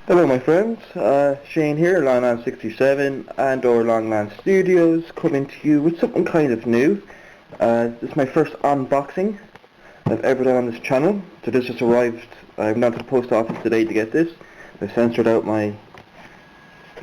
Hello my friends, Shane here, Longland67 and or Longland Studios, coming to you with something kind of new. This is my first unboxing I've ever done on this channel, so this just arrived. I went down to the post office today to get this. I censored out my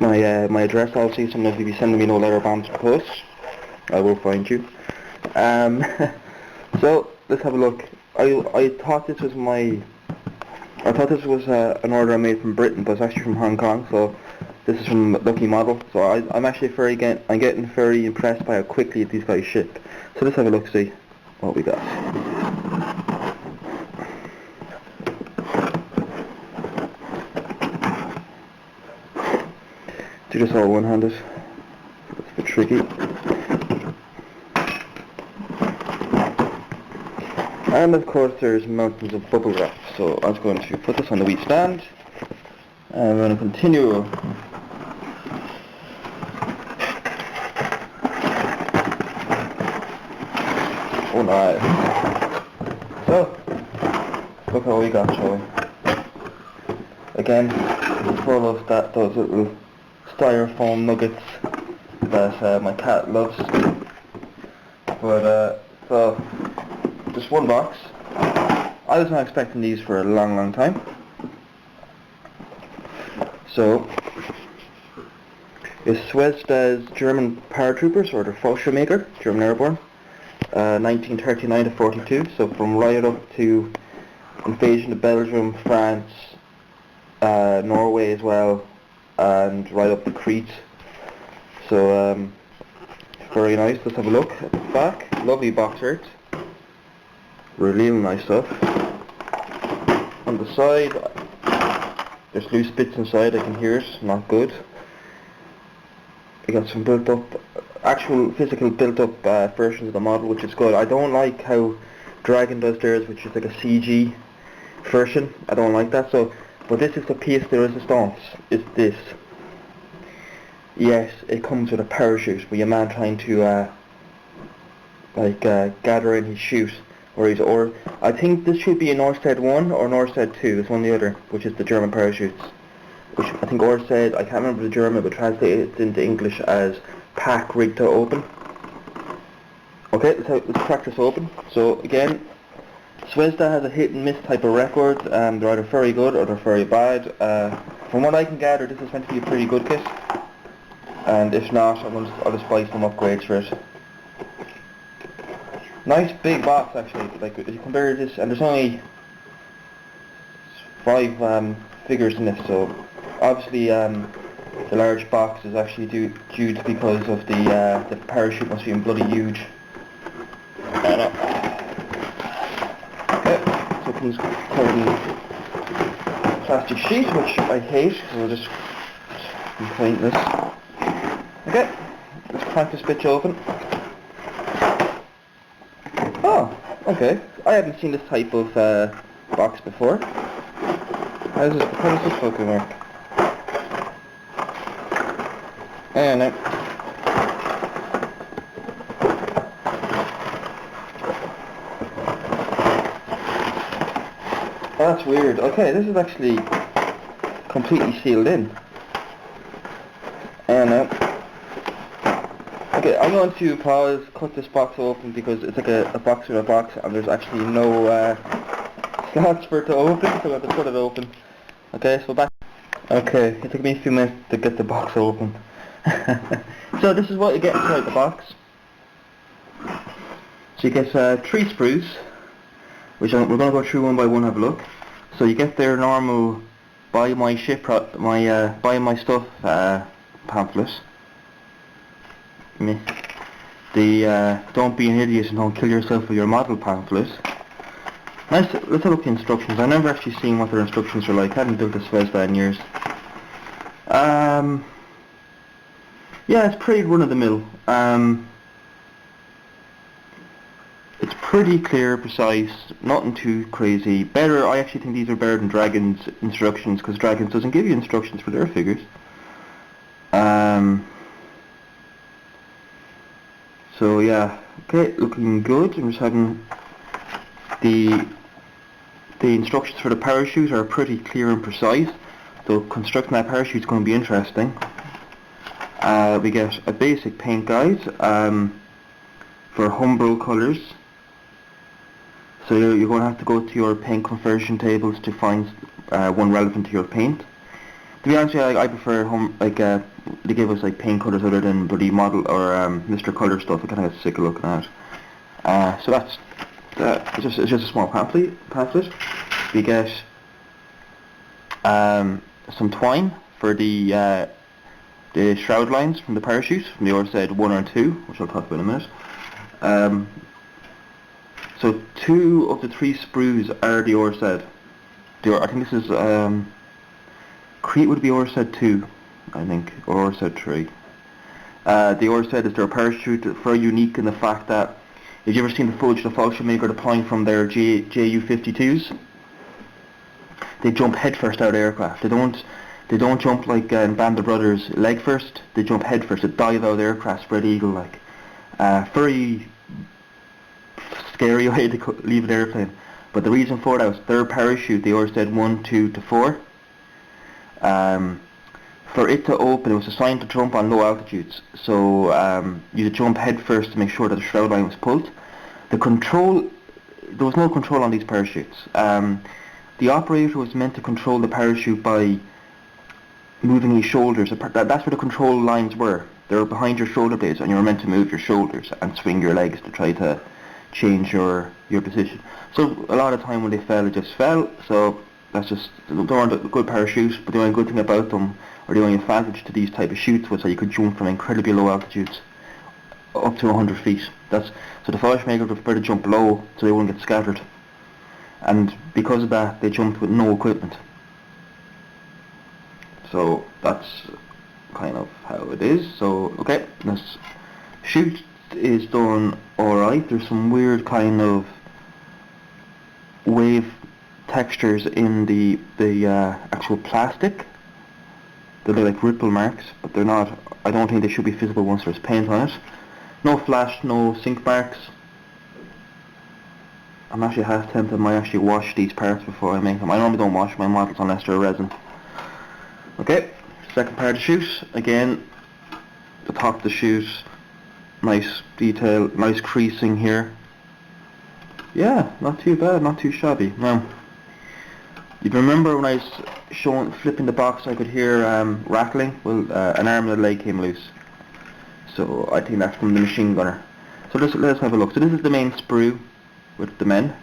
address obviously, so if you'll be sending me no letter bombs to post, I will find you. So let's have a look. I thought this was an order I made from Britain, but it's actually from Hong Kong. So this is from Lucky Model. So I'm actually I'm getting very impressed by how quickly these guys ship. So let's have a look, see what we got. Do this all one-handed. That's a bit tricky. And of course there's mountains of bubble wrap, so I was going to put this on the wee stand and we're going to continue. Oh nice. So, look how we got, shall we? Again, full of those little styrofoam nuggets that my cat loves. But so just one box. I was not expecting these for a long time. So it's Swesda's German paratroopers, or the Fallschirmjäger, German airborne, 1939 to 42. So from right up to invasion of Belgium, France, Norway as well, and right up to Crete. So very nice. Let's have a look at the back. Lovely box art. Really nice stuff. On the side, there's loose bits inside. I can hear it. Not good. We got some actual physical built-up versions of the model, which is good. I don't like how Dragon does theirs, which is like a CG version. I don't like that. So, but this is the pièce de résistance. It's this. Yes, it comes with a parachute, where your man trying to gather in his chute. Or I think this should be an Orsted 1 or an Orsted 2, it's one or the other, which is the German parachutes. Which I think Orsted, I can't remember the German, but translated into English as pack rig to open. Okay, let's crack this open. So again, Swesda has a hit and miss type of record. They're either very good or they're very bad. From what I can gather, this is meant to be a pretty good kit. And if not, I'll just buy some upgrades for it. Nice big box actually, like if you compare this, and there's only 5 figures in it, so obviously the large box is actually due to because of the parachute must be bloody huge. Okay, so it comes covered in plastic sheet, which I hate, so we'll just clean this. Okay, let's crank this bitch open. Oh, okay. I haven't seen this type of box before. How does this fucking work? And oh, that's weird. Okay, this is actually completely sealed in. And okay, I'm going to cut this box open because it's like a box in a box and there's actually no slots for it to open, so I'm going to cut it open. Okay, so back. Okay, it took me a few minutes to get the box open. So this is what you get inside the box. So you get 3 sprues, which we're going to go through one by one, have a look. So you get their normal buy my stuff pamphlet. The don't be an idiot and don't kill yourself with your model pamphlet. Nice. Let's have a look at the instructions. I've never actually seen what their instructions are like. I haven't built a Swesda in years. Yeah, it's pretty run-of-the-mill. It's pretty clear, precise, nothing too crazy. Better, I actually think these are better than Dragon's instructions, because Dragon's doesn't give you instructions for their figures. So yeah, okay, looking good. I'm just having the instructions for the parachute are pretty clear and precise. So constructing that parachute is going to be interesting. We get a basic paint guide for Humbrol colours. So you're going to have to go to your paint conversion tables to find one relevant to your paint. To be honest with you, I prefer they give us like paint colours other than bloody model or Mr. Colour stuff. I kind of get sick of looking at. So that's it's just a small pamphlet. We get some twine for the shroud lines from the parachute from the Orsted 1 or 2, which I'll talk about in a minute. So 2 of the 3 sprues are the Orsted. I think this is Crete would be Orsted 2, I think, or Orsted 3. The Orsted is their parachute, very unique in the fact that, have you ever seen the footage of the Fallschirmjäger deploying from their Ju-52s? They jump head first out of aircraft. They don't jump like in Band of Brothers leg first. They jump head first. They dive out of the aircraft, spread eagle like. Very scary way to leave an airplane. But the reason for that was their parachute, the Orsted 1, 2 to 4. For it to open, it was designed to jump on low altitudes. So you had to jump head first to make sure that the shroud line was pulled. There was no control on these parachutes. The operator was meant to control the parachute by moving his shoulders. That's where the control lines were. They were behind your shoulder blades, and you were meant to move your shoulders and swing your legs to try to change your position. So a lot of time when they fell, it just fell. So that's just, they weren't a good parachute, but the only good thing about them, or the only advantage to these type of chutes, was that you could jump from incredibly low altitudes up to 100 feet. So the Fallschirmjäger would prefer to jump low so they wouldn't get scattered. And because of that, they jumped with no equipment. So that's kind of how it is. So okay, this chute is done alright. There's some weird kind of wave textures in the actual plastic. They're like ripple marks, but they're not. I don't think they should be visible once there's paint on it. No flash, no sink marks. I'm actually half tempted I might actually wash these parts before I make them. I normally don't wash my models unless they're resin. Okay, second part of the chute. Again, the top of the chute, nice detail, nice creasing here. Yeah, not too bad, not too shabby. Now, you remember when I was flipping the box, I could hear rattling? Well, an arm of the leg came loose. So I think that's from the machine gunner. So let's have a look. So this is the main sprue with the men.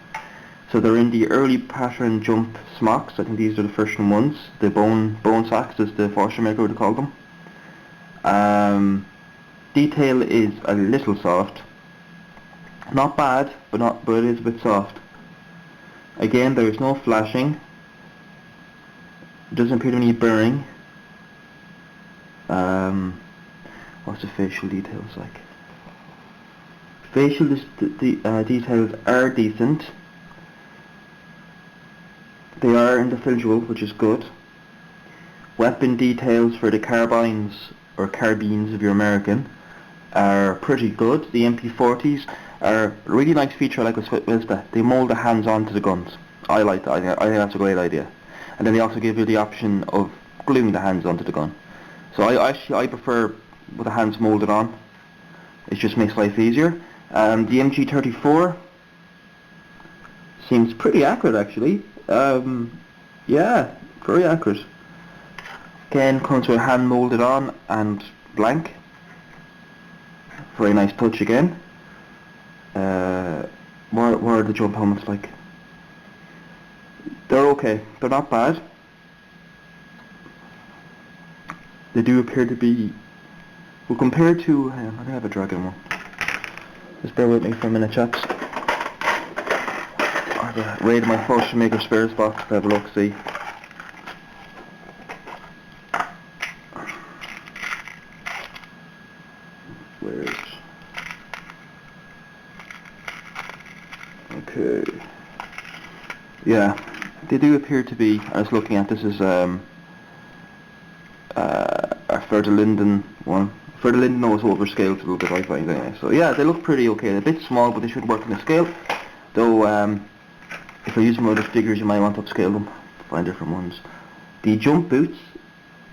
So they're in the early pattern jump smocks. I think these are the first ones. The bone sacks, as the Fallschirmjäger would call them. Detail is a little soft. Not bad, but it is a bit soft. Again, there is no flashing. It doesn't appear to be any burring. What's the facial details like? Facial details are decent. They are individual, which is good. Weapon details for the carbines, or carbines if you're American, are pretty good. The MP40s are a really nice feature I like with Wilsta. They mould the hands onto the guns. I like that. I think that's a great idea. And then they also give you the option of gluing the hands onto the gun. So I prefer with the hands moulded on. It just makes life easier. The MG34 seems pretty accurate actually. Yeah, very accurate. Again, comes with hand moulded on and blank. Very nice touch again. What are the jump helmets like? They're okay. They're not bad. They do appear to be, well, compared to, I think I have a dragon one. Just bear with me for a minute, chaps. I've raided my Fallschirmjäger spares box to have a look, see. Where is it? Okay. Yeah, they do appear to be, I was looking at, this is a Ferdelinden one. Ferdelinden was overscaled a little bit, I find, anyway. So yeah, they look pretty okay. They're a bit small, but they should work on the scale. Though, if I use them with other figures, you might want to upscale them, find different ones. The jump boots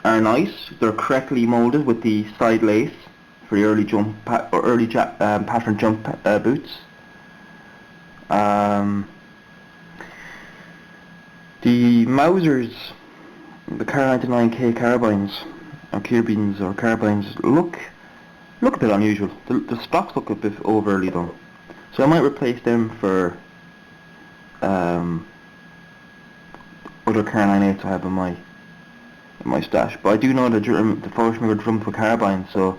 are nice. They're correctly molded with the side lace for the early pattern jump boots. The Mausers, the Car 99K carbines, or carbines or carbines, look a bit unusual. The stocks look a bit overly done. So I might replace them for other Car 98s I have in my stash. But I do know the Fallschirmjäger drums with carbines, so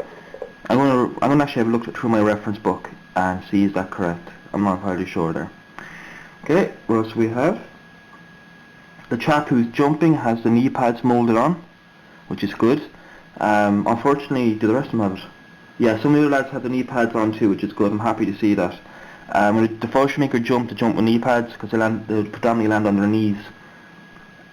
I'm gonna actually have a look through my reference book and see is that correct. I'm not entirely sure there. Okay, what else do we have? The chap who's jumping has the knee pads moulded on, which is good. Unfortunately, do the rest of them have it? Yeah, some of the lads have the knee pads on too, which is good. I'm happy to see that. When the Fallschirmjäger jump with knee pads, because they predominantly land on their knees,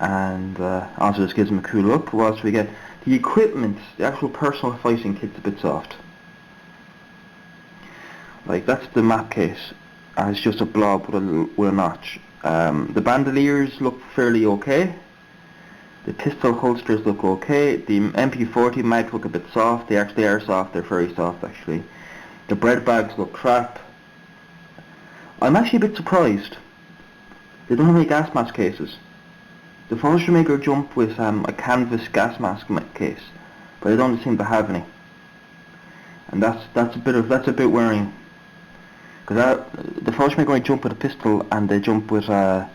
and also just gives them a cool look. What else do we get? The equipment, the actual personal fighting kit's a bit soft. Like, that's the map case, and it's just a blob with a notch. The bandoliers look fairly okay. The pistol holsters look okay. The MP40 mags look a bit soft. They actually are soft. They're very soft actually. The bread bags look crap. I'm actually a bit surprised. They don't have any gas mask cases. The Fallschirmjäger jump with a canvas gas mask case, but they don't seem to have any. And that's a bit worrying. Because the Fallschirmjäger jump with a pistol and they jump with and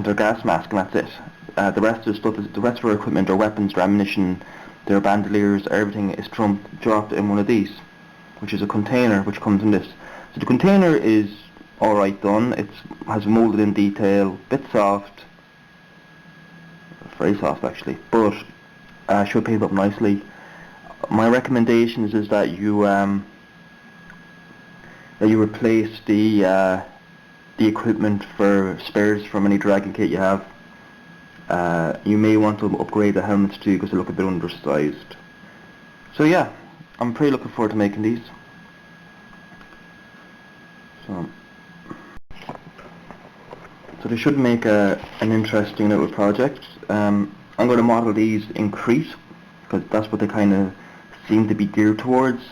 their gas mask, and that's it. The rest of the stuff, the rest of our equipment, their weapons, their ammunition, their bandoliers, everything is dropped in one of these, which is a container which comes in this. So the container is alright done. It has molded in detail, bit soft, very soft actually, but should paint up nicely. My recommendations is that you replace the equipment for spares from any Dragon kit you have. You may want to upgrade the helmets too, because they look a bit undersized. So yeah, I'm pretty looking forward to making these. So they should make an interesting little project. I'm going to model these in Crete, because that's what they kind of seem to be geared towards.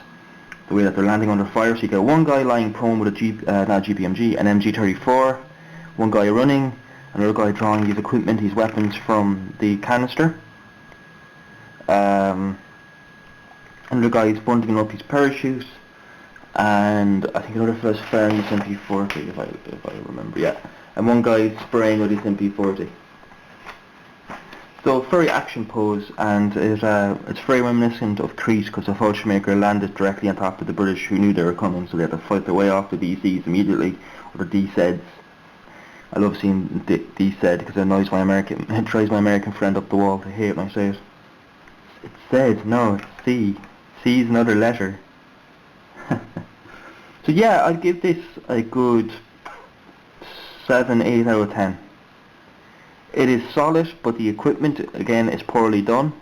The way that they're landing under fire. So you get one guy lying prone with an MG34, one guy running, another guy drawing his equipment, his weapons from the canister. Another guy is bundling up his parachute, and I think another fella's firing his MP40 if I remember, yeah. And one guy is spraying with his MP40. So very action pose, and it's very reminiscent of Crete, because the Fallschirmjäger landed directly on top of the British, who knew they were coming, so they had to fight their way off the DCs immediately, or the DZs. I love seeing DZ because it annoys it drives my American friend up the wall. I hate when I say it. It's Z, no, it's C. C is another letter. So yeah, I'd give this a good 7, 8 out of 10. It is solid, but the equipment, again, is poorly done.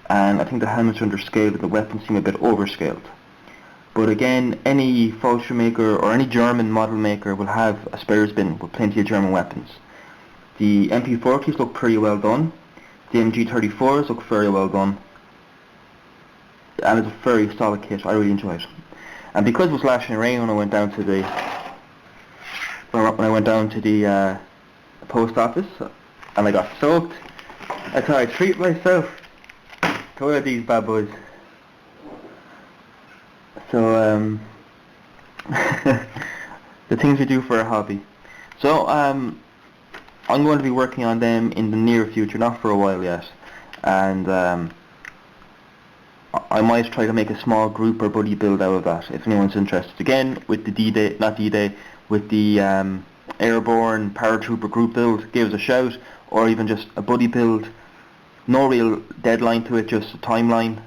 And I think the helmets are underscaled and the weapons seem a bit overscaled. But again, any Fallschirmjäger or any German model maker will have a spares bin with plenty of German weapons. The MP40s look pretty well done. The MG34s look very well done. And it's a very solid kit. I really enjoy it. And because it was lashing rain when I went down to the post office, and I got soaked, I thought I'd treat myself to one of these bad boys. So the things we do for a hobby. So I'm going to be working on them in the near future, not for a while yet, and I might try to make a small group or buddy build out of that if anyone's interested. Again, with the with the airborne paratrooper group build, give us a shout, or even just a buddy build. No real deadline to it, just a timeline,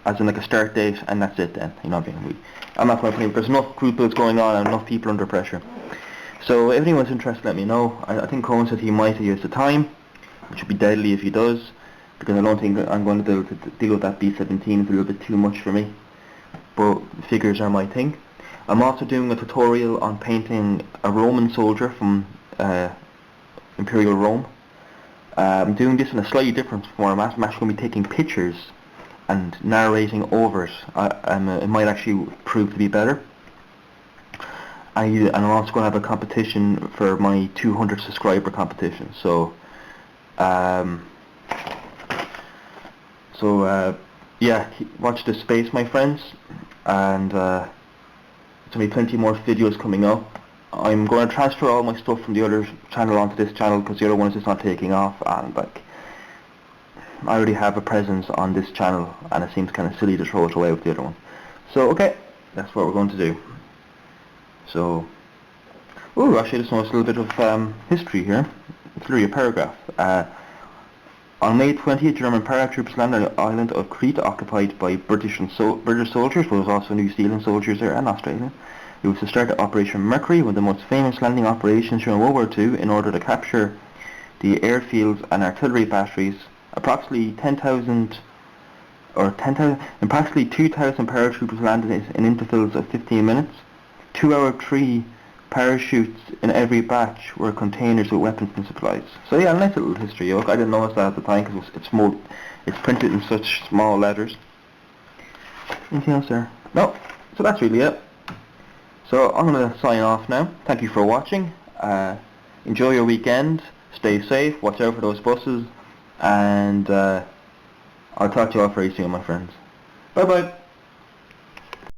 as in like a start date, and that's it then. You know what I mean? I'm not going to play, there's enough group builds going on and enough people under pressure. So if anyone's interested, let me know. I think Cohen said he might use the time, which would be deadly if he does, because I don't think I'm going to be able to deal with that B-17. It's a little bit too much for me, but figures are my thing. I'm also doing a tutorial on painting a Roman soldier from Imperial Rome, I'm doing this in a slightly different format. I'm actually going to be taking pictures and narrating over it. It might actually prove to be better. And I'm also going to have a competition for my 200 subscriber competition. So, yeah, watch this space, my friends, and there's going to be plenty more videos coming up. I'm going to transfer all my stuff from the other channel onto this channel because the other one is just not taking off, and like, I already have a presence on this channel and it seems kind of silly to throw it away with the other one. So okay, that's what we're going to do. So, actually just noticed a little bit of history here. It's literally a paragraph. On May 20th, German paratroopers landed on the island of Crete, occupied by British soldiers, but there was also New Zealand soldiers there and Australian. It was the start of Operation Mercury, one of the most famous landing operations during World War II in order to capture the airfields and artillery batteries. Approximately 2,000 paratroopers landed in intervals of 15 minutes. 2 out of 3 parachutes in every batch were containers with weapons and supplies. So yeah, a nice little history. I didn't notice that at the time because it's printed in such small letters. Anything else there? No. So that's really it. So I'm going to sign off now. Thank you for watching. Enjoy your weekend. Stay safe. Watch out for those buses. And I'll talk to you all very soon, my friends. Bye bye.